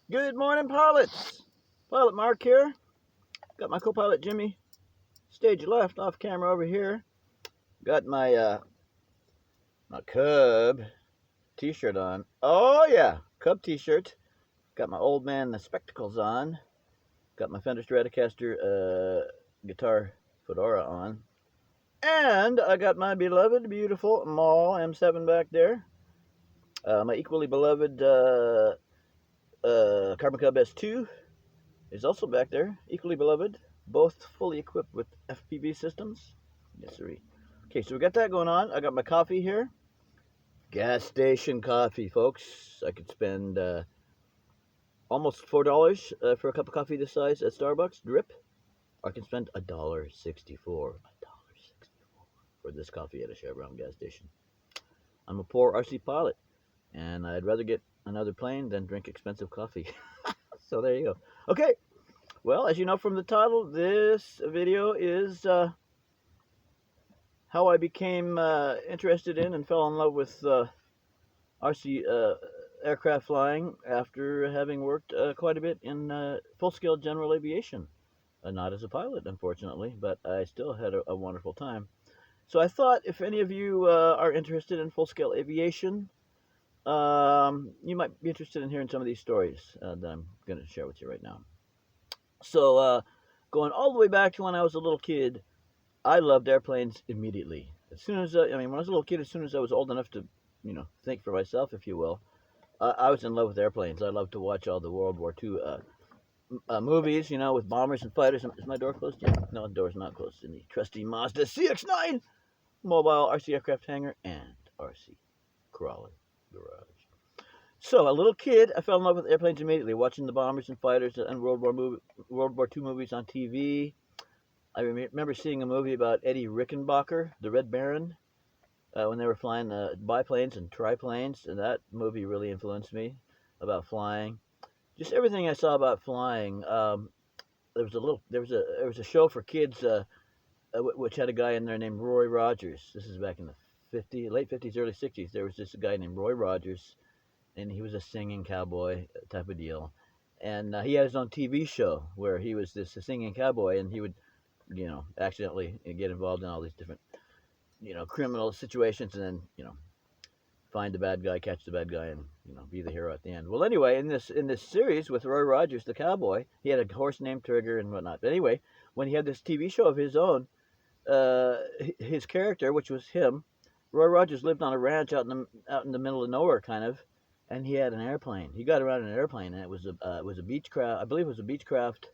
Good morning, pilots. Pilot Mark here. Got my co-pilot Jimmy, stage left, off camera over here. Got my Cub t-shirt on. Oh yeah, Cub t-shirt. Got my old man the spectacles on. Got my Fender Stratocaster guitar fedora on. And I got my beloved, beautiful Mall M7 back there. My equally beloved Carbon Cub S2 is also back there, equally beloved, both fully equipped with FPV systems. Yes, sir. Okay, so we got that going on. I got my coffee here. Gas station coffee, folks. I could spend almost $4 for a cup of coffee this size at Starbucks, drip. I can spend $1.64. For this coffee at a Chevron gas station. I'm a poor RC pilot, and I'd rather get another plane than drink expensive coffee. So there you go. Okay, well, as you know from the title, this video is how I became interested in and fell in love with RC aircraft flying after having worked quite a bit in full-scale general aviation. Not as a pilot, unfortunately, but I still had a wonderful time. So I thought if any of you are interested in full-scale aviation, you might be interested in hearing some of these stories that I'm going to share with you right now. So going all the way back to when I was a little kid, I loved airplanes immediately. As soon as when I was a little kid, as soon as I was old enough to, think for myself, if you will, I was in love with airplanes. I loved to watch all the World War II movies, with bombers and fighters. Is my door closed yet? No, the door's not closed. In the trusty Mazda CX-9 mobile RC aircraft hangar and RC crawler garage. So, a little kid, I fell in love with airplanes immediately, watching the bombers and fighters and World War II movies on TV. I remember seeing a movie about Eddie Rickenbacker, the Red Baron, when they were flying biplanes and triplanes, and that movie really influenced me about flying. Just everything I saw about flying. There was a show for kids, which had a guy in there named Roy Rogers. This is back in the late 50s, early 60s. There was this guy named Roy Rogers, and he was a singing cowboy type of deal. And he had his own TV show where he was this singing cowboy, and he would accidentally get involved in all these different, criminal situations, and then, find the bad guy, catch the bad guy, and be the hero at the end. Well, anyway, in this series with Roy Rogers, the cowboy, he had a horse named Trigger and whatnot. But anyway, when he had this TV show of his own, his character, which was him, Roy Rogers lived on a ranch out in the middle of nowhere, kind of, and he had an airplane. He got around in an airplane, and it was a Beechcraft. I believe it was a Beechcraft.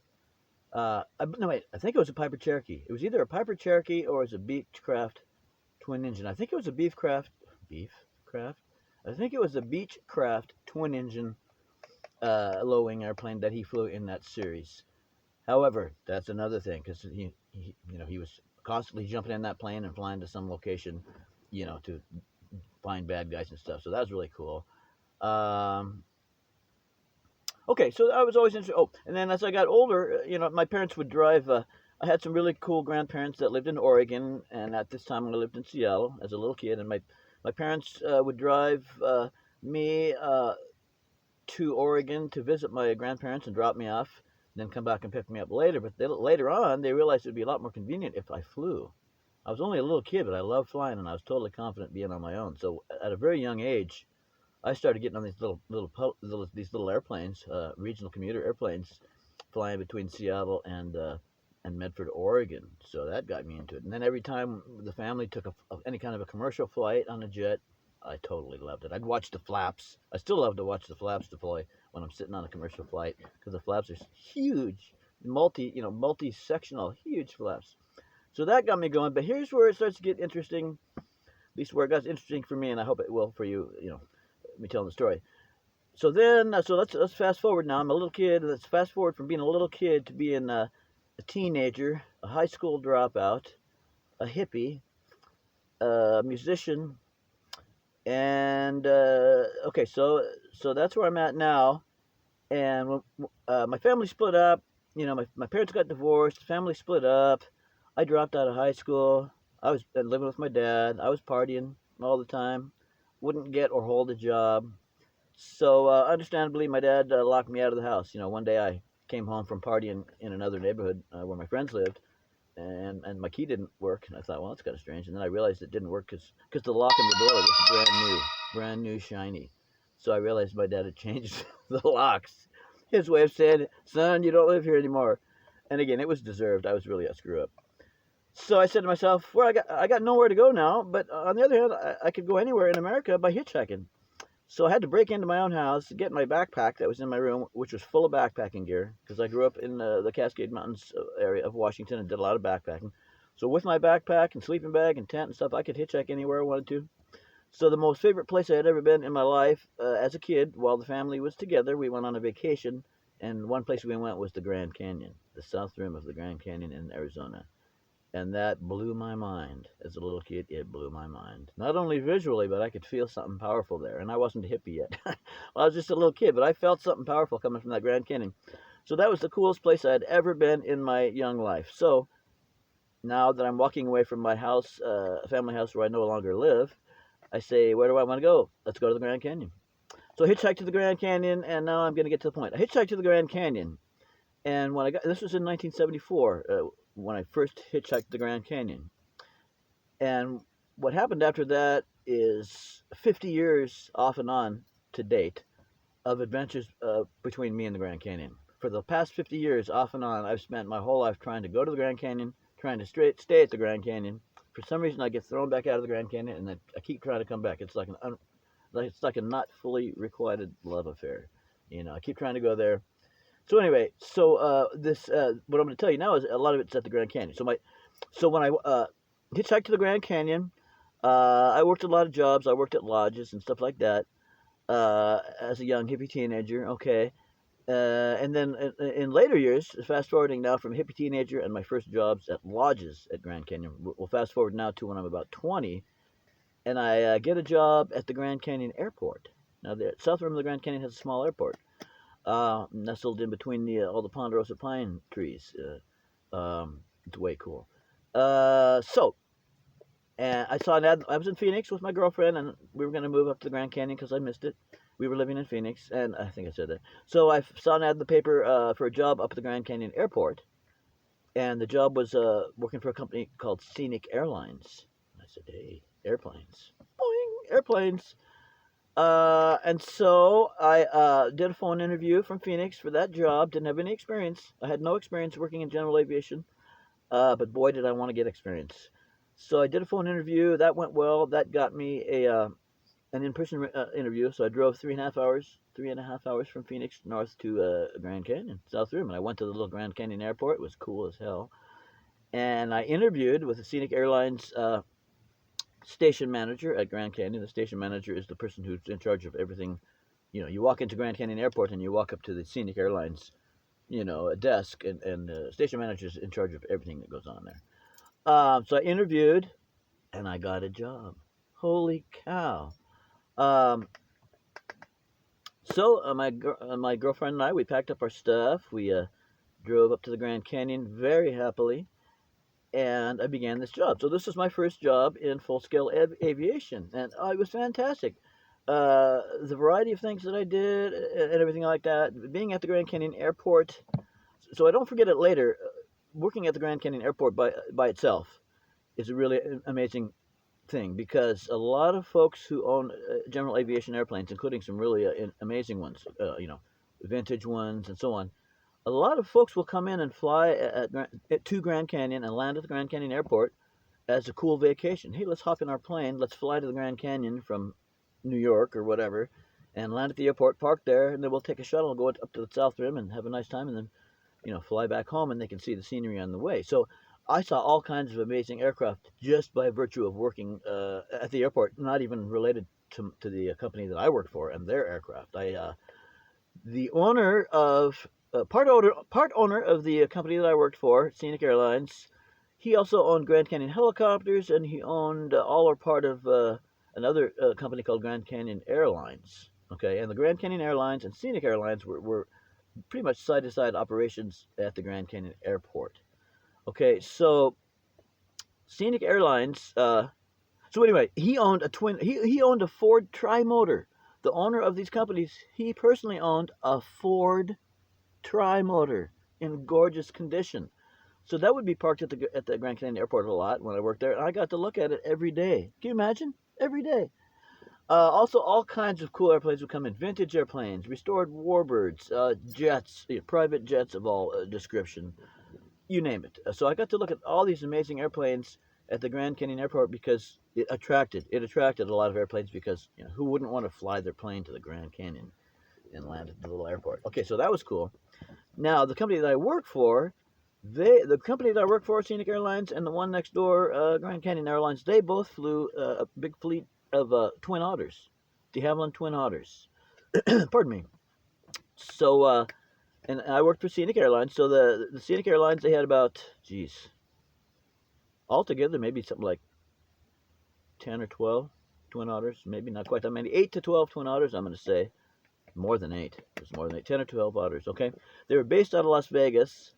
No, wait, I think it was a Piper Cherokee. It was either a Piper Cherokee or it was a Beechcraft twin engine. I think it was a Beechcraft. I think it was a Beechcraft twin engine low wing airplane that he flew in that series. However, that's another thing because he was constantly jumping in that plane and flying to some location, to find bad guys and stuff. So that was really cool. Okay, so I was always interested. Oh, and then as I got older, my parents would drive. I had some really cool grandparents that lived in Oregon, and at this time I lived in Seattle as a little kid. And my parents would drive me to Oregon to visit my grandparents and drop me off, and then come back and pick me up later. But later on, they realized it would be a lot more convenient if I flew. I was only a little kid, but I loved flying, and I was totally confident being on my own. So at a very young age, I started getting on these little airplanes, regional commuter airplanes, flying between Seattle and Medford, Oregon. So that got me into it. And then every time the family took any kind of a commercial flight on a jet, I totally loved it. I'd watch the flaps. I still love to watch the flaps deploy when I'm sitting on a commercial flight because the flaps are huge, multi-sectional, huge flaps. So that got me going. But here's where it starts to get interesting. At least where it got interesting for me, and I hope it will for you. Me telling the story. So then, so let's fast forward now. I'm a little kid. Let's fast forward from being a little kid to being a teenager, a high school dropout, a hippie, a musician, and okay, so that's where I'm at now. And when my family split up, my parents got divorced. Family split up. I dropped out of high school. I was living with my dad. I was partying all the time. Wouldn't get or hold a job. So understandably, my dad locked me out of the house. One day I came home from partying in another neighborhood where my friends lived, and my key didn't work. And I thought, well, that's kind of strange. And then I realized it didn't work because the lock on the door was brand new, shiny. So I realized my dad had changed the locks. His way of saying, "Son, you don't live here anymore." And again, it was deserved. I was really a screw up. So I said to myself, well, I got nowhere to go now. But on the other hand, I could go anywhere in America by hitchhiking. So I had to break into my own house, get my backpack that was in my room, which was full of backpacking gear, because I grew up in the Cascade Mountains area of Washington and did a lot of backpacking. So with my backpack and sleeping bag and tent and stuff, I could hitchhike anywhere I wanted to. So the most favorite place I had ever been in my life as a kid, while the family was together, we went on a vacation, and one place we went was the Grand Canyon, the south rim of the Grand Canyon in Arizona. And that blew my mind. As a little kid, it blew my mind. Not only visually, but I could feel something powerful there. And I wasn't a hippie yet. Well, I was just a little kid, but I felt something powerful coming from that Grand Canyon. So that was the coolest place I had ever been in my young life. So now that I'm walking away from my house, family house where I no longer live, I say, where do I want to go? Let's go to the Grand Canyon. So I hitchhiked to the Grand Canyon, and now I'm going to get to the point. I hitchhiked to the Grand Canyon, and when I got this was in 1974 when I first hitchhiked the Grand Canyon. And what happened after that is 50 years off and on to date of adventures between me and the Grand Canyon. For the past 50 years, off and on, I've spent my whole life trying to go to the Grand Canyon, trying to stay at the Grand Canyon. For some reason, I get thrown back out of the Grand Canyon, and I keep trying to come back. It's like a not fully requited love affair. I keep trying to go there. So anyway, this what I'm going to tell you now is a lot of it's at the Grand Canyon. So when I hitchhiked to the Grand Canyon, I worked a lot of jobs. I worked at lodges and stuff like that as a young hippie teenager. Okay, and then in later years, fast forwarding now from hippie teenager and my first jobs at lodges at Grand Canyon. We'll fast forward now to when I'm about 20, and I get a job at the Grand Canyon Airport. Now, the south rim of the Grand Canyon has a small airport, nestled in between all the ponderosa pine trees. It's way cool. So and I saw an ad. I was in Phoenix with my girlfriend, and we were going to move up to the Grand Canyon because I missed it. We were living in Phoenix, and I think I said that. So I saw an ad in the paper for a job up at the Grand Canyon Airport, and the job was working for a company called Scenic Airlines. I said, "Hey, airplanes, boing, airplanes." And so I did a phone interview from Phoenix for that job. Didn't have any experience. I had no experience working in general aviation, but boy, did I want to get experience. So I did a phone interview. That went well. That got me an in-person interview. So I drove 3.5 hours from Phoenix north to Grand Canyon, South Rim, and I went to the little Grand Canyon Airport. It was cool as hell. And I interviewed with the Scenic Airlines station manager at Grand Canyon. The station manager is the person who's in charge of everything. You walk into Grand Canyon Airport and you walk up to the Scenic Airlines, a desk, and the station manager is in charge of everything that goes on there. So I interviewed, and I got a job. Holy cow! Um, so my girlfriend and I, we packed up our stuff. We drove up to the Grand Canyon very happily, and I began this job. So this is my first job in full-scale aviation, and it was fantastic. The variety of things that I did and everything like that, being at the Grand Canyon Airport. So I don't forget it later. Working at the Grand Canyon Airport by itself is a really amazing thing, because a lot of folks who own general aviation airplanes, including some really amazing ones, vintage ones and so on, a lot of folks will come in and fly to Grand Canyon and land at the Grand Canyon Airport as a cool vacation. Hey, let's hop in our plane. Let's fly to the Grand Canyon from New York or whatever, and land at the airport, park there, and then we'll take a shuttle, go up to the South Rim, and have a nice time, and then fly back home, and they can see the scenery on the way. So I saw all kinds of amazing aircraft just by virtue of working at the airport, not even related to the company that I worked for and their aircraft. The owner of part owner of the company that I worked for, Scenic Airlines, he also owned Grand Canyon Helicopters, and he owned all or part of another company called Grand Canyon Airlines. Okay, and the Grand Canyon Airlines and Scenic Airlines were pretty much side-to-side operations at the Grand Canyon Airport. Okay, so Scenic Airlines. So anyway, he owned a Ford tri-motor The owner of these companies, he personally owned a Ford Tri-Motor in gorgeous condition. So that would be parked at the Grand Canyon Airport a lot when I worked there, and I got to look at it every day. Can you imagine? Every day. Also, all kinds of cool airplanes would come in: vintage airplanes, restored warbirds, jets, private jets of all description, you name it. So I got to look at all these amazing airplanes at the Grand Canyon Airport because it attracted a lot of airplanes because who wouldn't want to fly their plane to the Grand Canyon and land at the little airport? Okay, so that was cool. Now the company that I work for, the company that I work for, Scenic Airlines, and the one next door, Grand Canyon Airlines, they both flew a big fleet of Twin Otters, de Havilland Twin Otters. Pardon me. So, and I worked for Scenic Airlines. So the Scenic Airlines, they had about, geez, altogether maybe something like 10 or 12 Twin Otters, maybe not quite that many, 8 to 12 Twin Otters, I'm going to say. More than 8. There's more than 8, 10 or 12 Otters. Okay, they were based out of Las Vegas,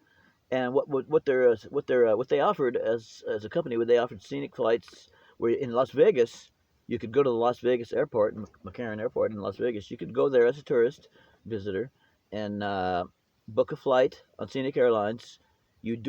and what they offered as a company, what they offered scenic flights. Where in Las Vegas, you could go to the Las Vegas airport, McCarran Airport in Las Vegas. You could go there as a tourist visitor and book a flight on Scenic Airlines. You do